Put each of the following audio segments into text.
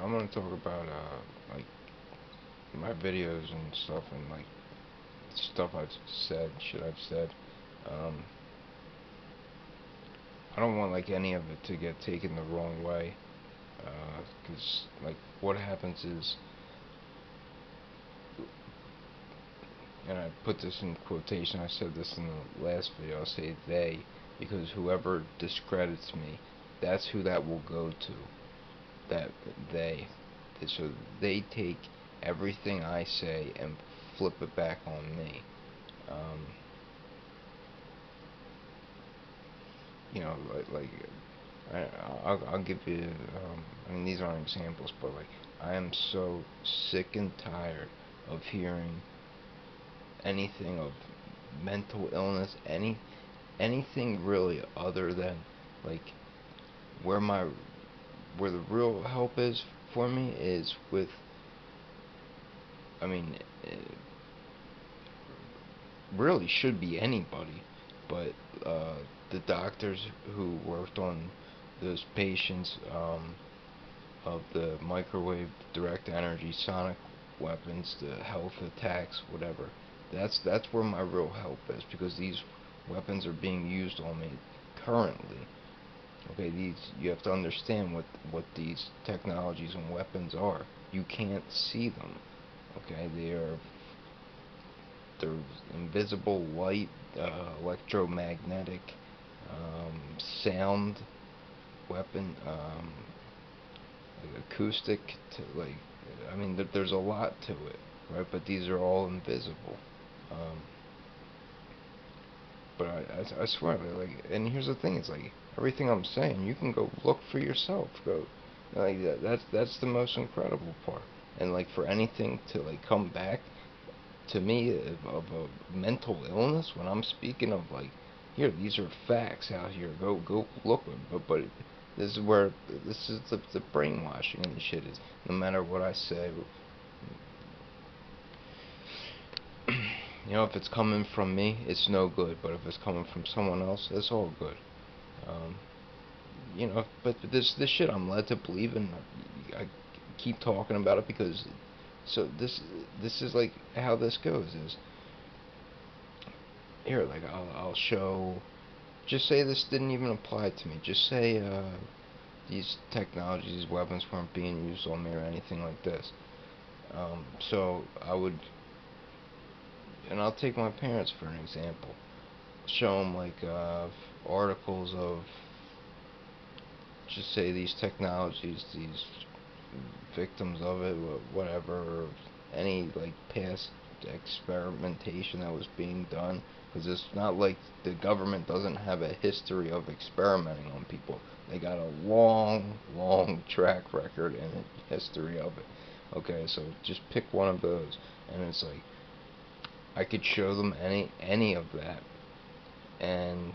I'm gonna talk about like my videos and stuff, and like stuff I've said, shit I've said. Um, I don't want like any of it to get taken the wrong way, because like what happens is, and I put this in quotation. I said this in the last video. I'll say they, because whoever discredits me, that's who that will go to. That they, so they take everything I say and flip it back on me. Um, like I'll give you. I mean, these aren't examples, but like I am so sick and tired of hearing anything of mental illness, anything really other than like where my where the real help is for me is with. I mean, really should be anybody, but the doctors who worked on those patients of the microwave direct energy sonic weapons, the health attacks, whatever. That's where my real help is, because these weapons are being used on me currently. Okay, these, you have to understand what these technologies and weapons are. You can't see them. Okay, they're invisible light, electromagnetic, sound weapon, like acoustic, to like, I mean, there's a lot to it, right? But these are all invisible. Um, but I swear, like, and here's the thing: it's like everything I'm saying, you can go look for yourself. Go, like that's the most incredible part. And like for anything to like come back to me of a mental illness when I'm speaking of like, here, these are facts out here. Go look. But this is where this is the brainwashing and the shit is. No matter what I say, if it's coming from me, it's no good. But if it's coming from someone else, it's all good. Um, but this shit I'm led to believe in. I keep talking about it because so this is like how this goes is here, like I'll show. Just say this didn't even apply to me. Just say these technologies, these weapons weren't being used on me or anything like this. So I would, and I'll take my parents for an example. Show them like articles of, just say these technologies, these victims of it, whatever, any like past experimentation that was being done, because it's not like the government doesn't have a history of experimenting on people. They got a long track record and a history of it. Okay, so just pick one of those, and it's like I could show them any of that, and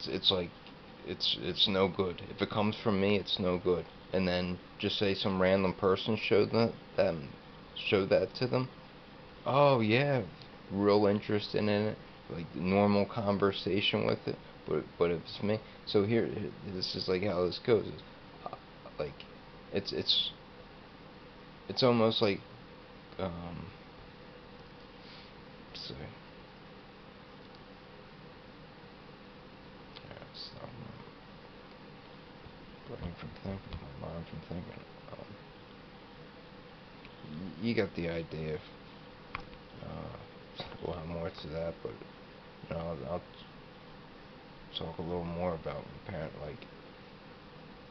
it's like it's no good. If it comes from me, it's no good. And then just say some random person showed that to them. Oh yeah, real interest in it, like normal conversation with it. But if it's me, so this is like how this goes. Is, like it's it's it's almost like um. Let's see. Yeah, stop my brain from thinking, my mind from thinking. Um, you got the idea. We'll have more to that, but I'll talk a little more about my parent. Like,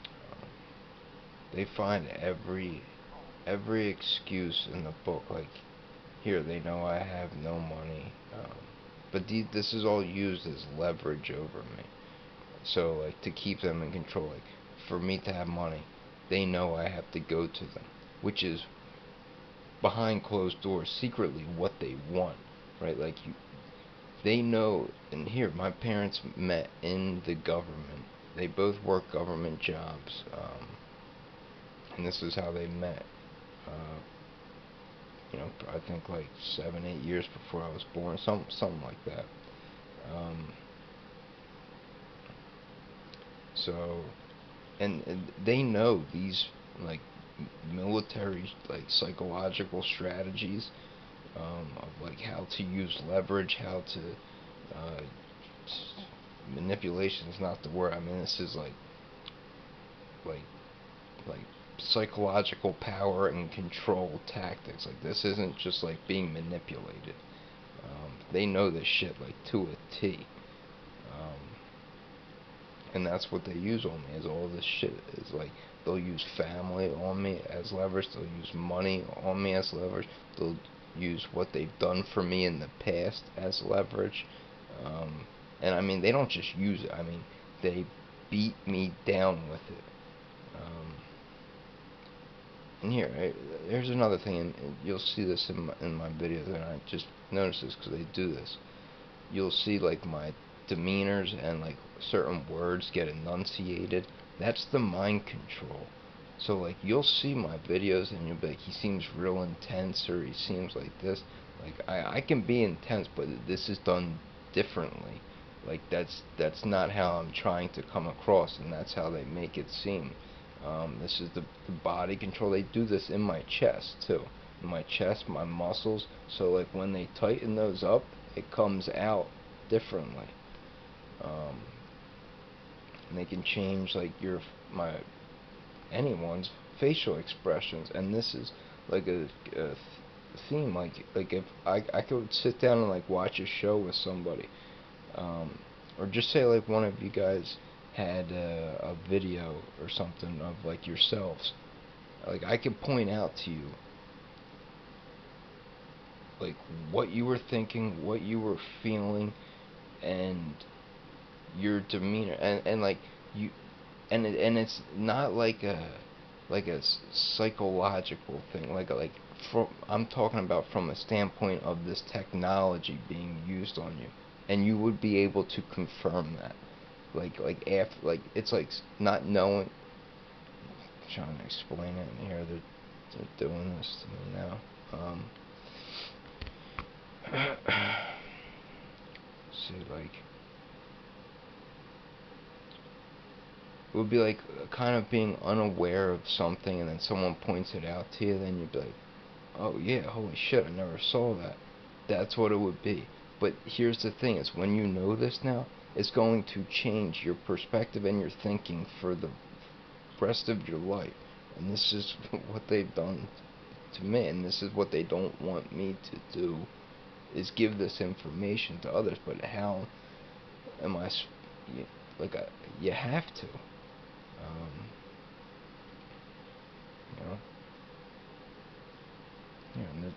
um, they find every excuse in the book. Like, here, they know I have no money, but this is all used as leverage over me. So, like, to keep them in control. Like, for me to have money, they know I have to go to them, which is behind closed doors, secretly what they want, right? Like they know. And here, my parents met in the government. They both work government jobs, and this is how they met. Uh, I think like 7, 8 years before I was born, something like that. Um, so, and they know these, like, military, like, psychological strategies, of like how to use leverage, how to, uh, manipulation is not the word. I mean, this is like like psychological power and control tactics. Like, this isn't just like being manipulated. They know this shit like to a T. And that's what they use on me, is all this shit. Is like, they'll use family on me as leverage, they'll use money on me as leverage, they'll use what they've done for me in the past as leverage. And I mean, they don't just use it, I mean, they beat me down with it. And here, here's another thing, and you'll see this in my videos, and I just noticed this because they do this. You'll see like my demeanors and like certain words get enunciated. That's the mind control. So like, you'll see my videos and you'll be like, he seems real intense, or he seems like this. Like, I can be intense, but this is done differently. Like, that's not how I'm trying to come across, and that's how they make it seem. This is the body control. They do this in my chest too. In my chest, my muscles. So like, when they tighten those up, it comes out differently. And they can change like my anyone's facial expressions. And this is like a theme. Like if I could sit down and like watch a show with somebody, or just say like one of you guys had a video or something of like yourselves, like I could point out to you like what you were thinking, what you were feeling, and your demeanor, and like you, and it's not like a psychological thing, like from, I'm talking about from a standpoint of this technology being used on you, and you would be able to confirm that, like after, like, it's like not knowing. I'm trying to explain it, and here they're doing this to me now. See, like, it would be like kind of being unaware of something, and then someone points it out to you, then you'd be like, oh yeah, holy shit, I never saw that. That's what it would be. But here's the thing, is when you know this now, it's going to change your perspective and your thinking for the rest of your life. And this is what they've done to me, and this is what they don't want me to do, is give this information to others. But how am I, like, you have to, you know, yeah, and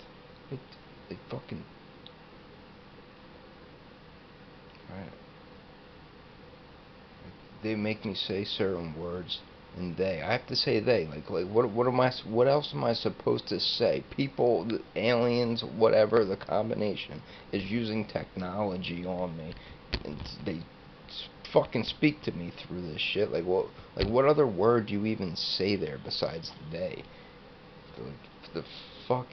it fucking, right, they make me say certain words, and I have to say they, like what else am I supposed to say? People, aliens, whatever the combination is using technology on me, and they fucking speak to me through this shit. What other word do you even say there besides they? Like, the fuck.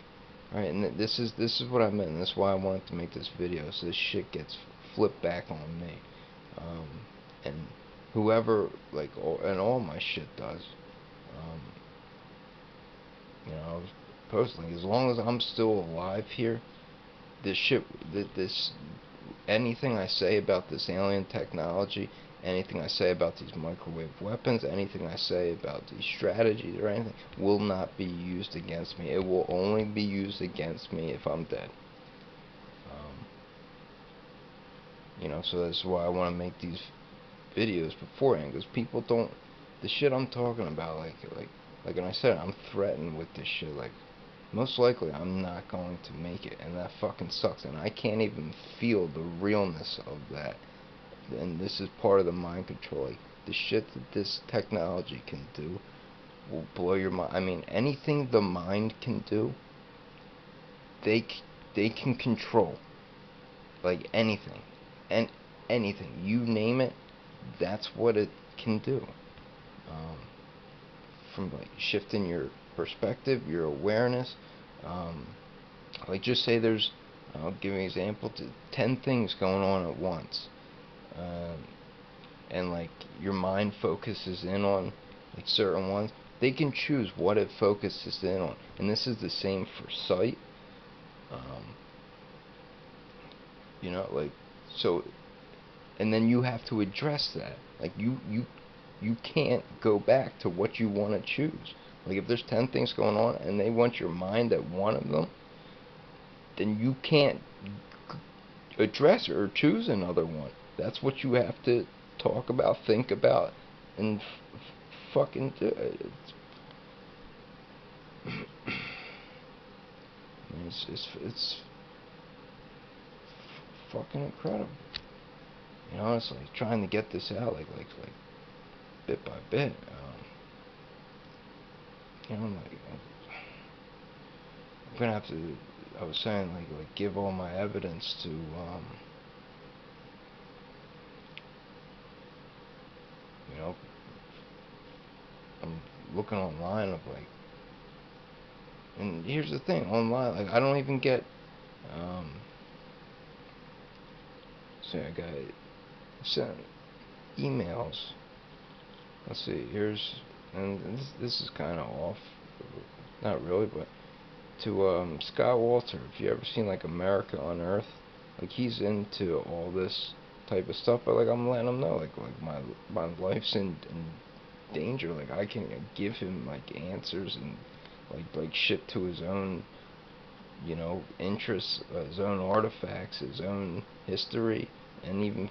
Alright, and this is what I meant, and this is why I wanted to make this video, so this shit gets flipped back on me. And whoever, like, and all my shit does, um, you know, personally, as long as I'm still alive here, this shit, this, anything I say about this alien technology, anything I say about these microwave weapons, anything I say about these strategies or anything, will not be used against me. It will only be used against me if I'm dead. You know, so that's why I want to make these videos beforehand, because people don't, the shit I'm talking about, like, and I said, I'm threatened with this shit, like, most likely I'm not going to make it, and that fucking sucks, and I can't even feel the realness of that. And this is part of the mind control. Like, the shit that this technology can do will blow your mind. I mean, anything the mind can do, they they can control. Like, anything, and anything you name it, that's what it can do. Um, from like shifting your perspective, your awareness. Um, like, just say there's, I'll give you an example, 10 things going on at once. Um, and like, your mind focuses in on like certain ones, they can choose what it focuses in on, and this is the same for sight. Um, like, so, and then you have to address that. Like, you can't go back to what you want to choose. Like, if there's 10 things going on and they want your mind at one of them, then you can't address or choose another one. That's what you have to talk about, think about, and fucking do it. I mean, it's fucking incredible. It's like trying to get this out, like bit by bit. Like I'm gonna have to. I was saying, like give all my evidence to you know, I'm looking online of like, and here's the thing, online, like I don't even get, see, I got sent emails. Let's see, here's, and this is kind of off, not really, but to Scott Walter. If you ever seen like America on Earth, like he's into all this type of stuff, but like I'm letting him know, like my life's in danger. Like I can give him like answers and like shit to his own interests, his own artifacts, his own history, and even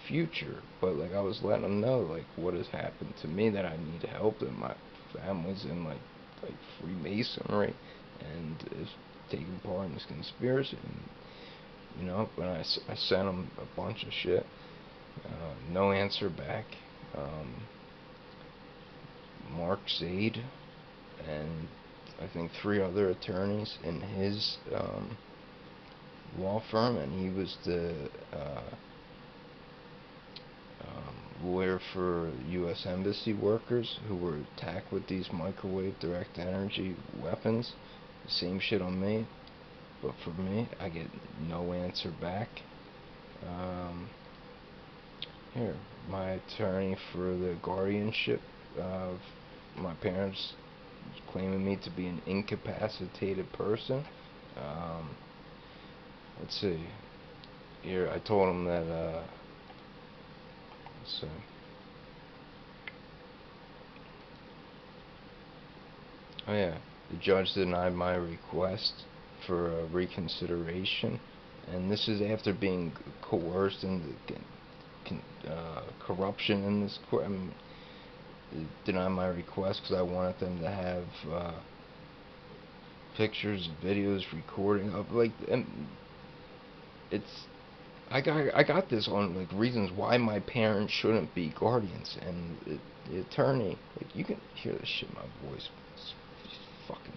future. But like I was letting him know like what has happened to me, that I need help, that my family's in like Freemasonry and is taking part in this conspiracy. And, when I sent him a bunch of shit, no answer back. Mark Zaid and I think 3 other attorneys in his law firm, and he was the lawyer for U.S. Embassy workers who were attacked with these microwave direct energy weapons. Same shit on me, but for me, I get no answer back. Here, my attorney for the guardianship of my parents, claiming me to be an incapacitated person. Let's see. Here, I told him that, let's see. Oh yeah, the judge denied my request for reconsideration, and this is after being coerced into corruption in this court. I mean, denied my request because I wanted them to have pictures, videos, recording of like, and it's I got this on like reasons why my parents shouldn't be guardians, and the attorney, like you can hear the shit in my voice. It's fucking.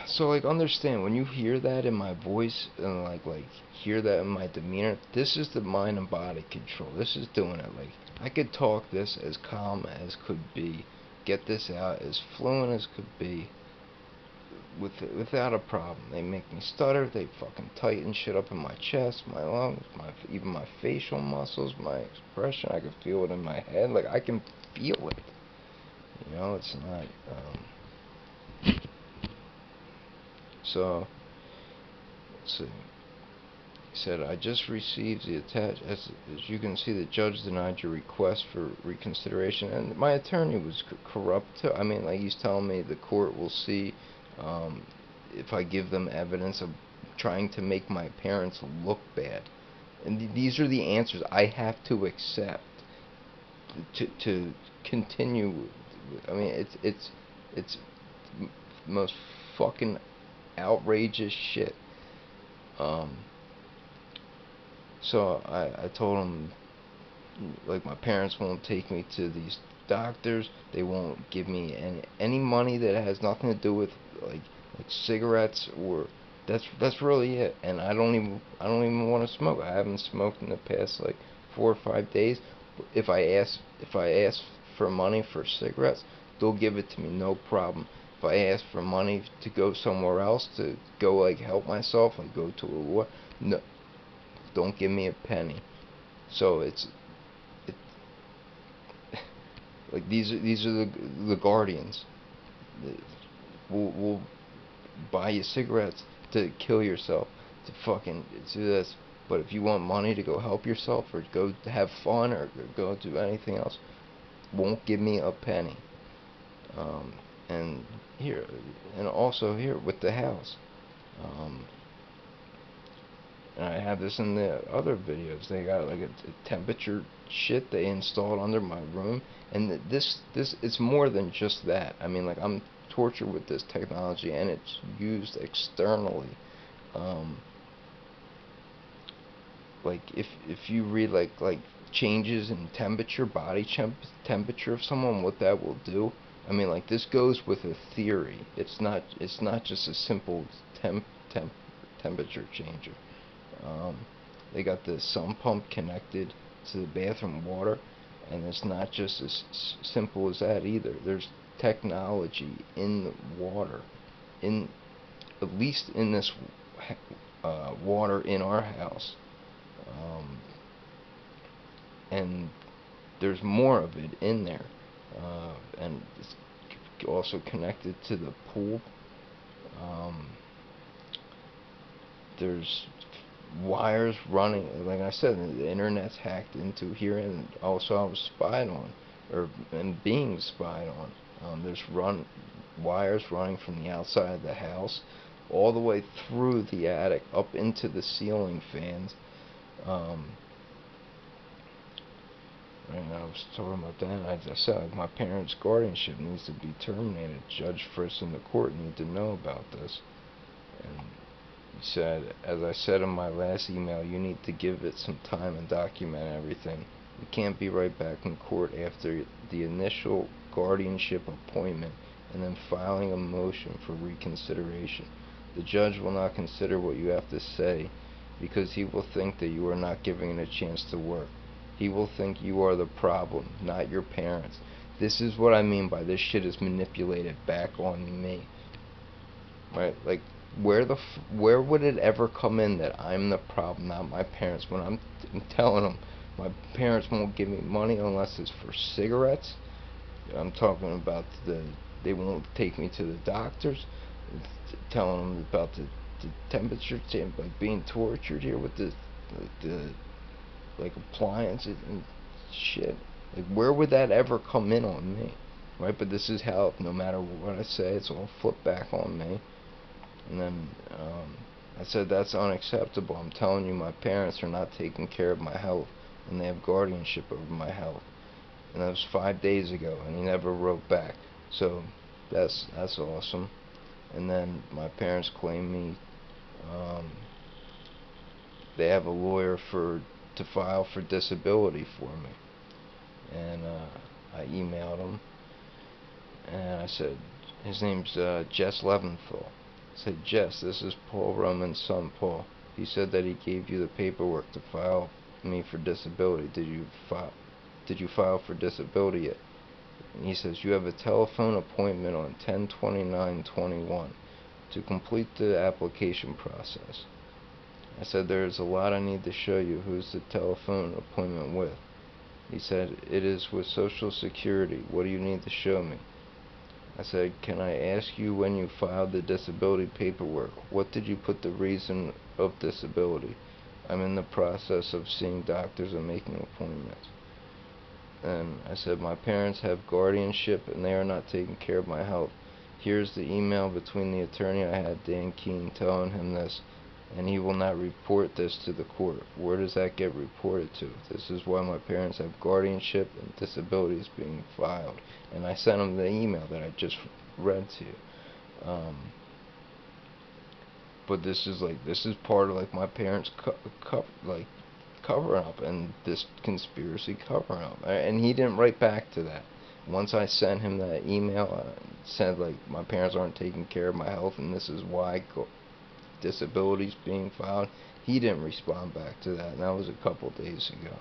So like understand, when you hear that in my voice and like hear that in my demeanor, this is the mind and body control. This is doing it. Like I could talk this as calm as could be, get this out as fluent as could be, without a problem. They make me stutter. They fucking tighten shit up in my chest, my lungs, even my facial muscles, my expression. I can feel it in my head. Like I can feel it. It's not. So let's see. He said, I just received the attached. As you can see, the judge denied your request for reconsideration, and my attorney was corrupt too. I mean, like he's telling me the court will see if I give them evidence of trying to make my parents look bad, and these are the answers I have to accept to continue. I mean, it's most fucking outrageous shit. So I told him, like, my parents won't take me to these doctors. They won't give me any money that has nothing to do with like cigarettes, or that's really it. And I don't even want to smoke. I haven't smoked in the past like 4 or 5 days. If I ask for money for cigarettes, they'll give it to me, no problem. If I ask for money to go somewhere else, to go like help myself, like go to a war, no, don't give me a penny. So it, Like these are the guardians. We'll buy you cigarettes to kill yourself, to fucking do this. But if you want money to go help yourself or go have fun or go do anything else, won't give me a penny. And here, and also here with the house. Um, and I have this in the other videos. They got like a temperature shit they installed under my room, and this it's more than just that. I mean, like, I'm tortured with this technology, and it's used externally. Um, like if you read like changes in temperature, body temperature of someone, what that will do. I mean, like, this goes with a theory. It's not just a simple temp temperature changer. Um, they got the sump pump connected to the bathroom water, and it's not just as simple as that either. There's technology in the water, in at least in this water in our house, um, and there's more of it in there, and it's also connected to the pool. Um, there's wires running. Like I said, the internet's hacked into here, and also I was spied on, or and being spied on. There's wires running from the outside of the house all the way through the attic up into the ceiling fans. Um, and I was talking about that. I said, like, my parents' guardianship needs to be terminated. Judge Frist and the court need to know about this. And he said, as I said in my last email, you need to give it some time and document everything. We can't be right back in court after the initial guardianship appointment and then filing a motion for reconsideration. The judge will not consider what you have to say because he will think that you are not giving it a chance to work. He will think you are the problem, not your parents. This is what I mean by this shit is manipulated back on me. Right? Like, where would it ever come in that I'm the problem, not my parents? When I'm telling them my parents won't give me money unless it's for cigarettes. I'm talking about they won't take me to the doctors. Telling them about the temperature, like being tortured here with the like appliances and shit. Like, where would that ever come in on me? Right? But this is how, no matter what I say, it's all flipped back on me. And then I said, that's unacceptable. I'm telling you, my parents are not taking care of my health, and they have guardianship over my health. And that was 5 days ago, and he never wrote back. So that's awesome. And then my parents claim me. Um, they have a lawyer to file for disability for me, and I emailed him, and I said, his name's Jess Leventhal. I said, Jess, this is Paul Roman's son, Paul. He said that he gave you the paperwork to file me for disability. Did you file for disability yet? And he says, you have a telephone appointment on 10/29/21 to complete the application process. I said, there's a lot I need to show you. Who's the telephone appointment with? He said, it is with Social Security. What do you need to show me? I said, can I ask you when you filed the disability paperwork? What did you put the reason of disability? I'm in the process of seeing doctors and making appointments. And I said, my parents have guardianship and they are not taking care of my health. Here's the email between the attorney I had, Dan Keene, telling him this, and he will not report this to the court. Where does that get reported to? This is why my parents have guardianship and disability is being filed. And I sent him the email that I just read to you. But this is part of, like, my parents covering up, and this conspiracy covering up. And he didn't write back to that. Once I sent him that email, said, like, my parents aren't taking care of my health and this is why disability's being filed, he didn't respond back to that, and that was a couple days ago.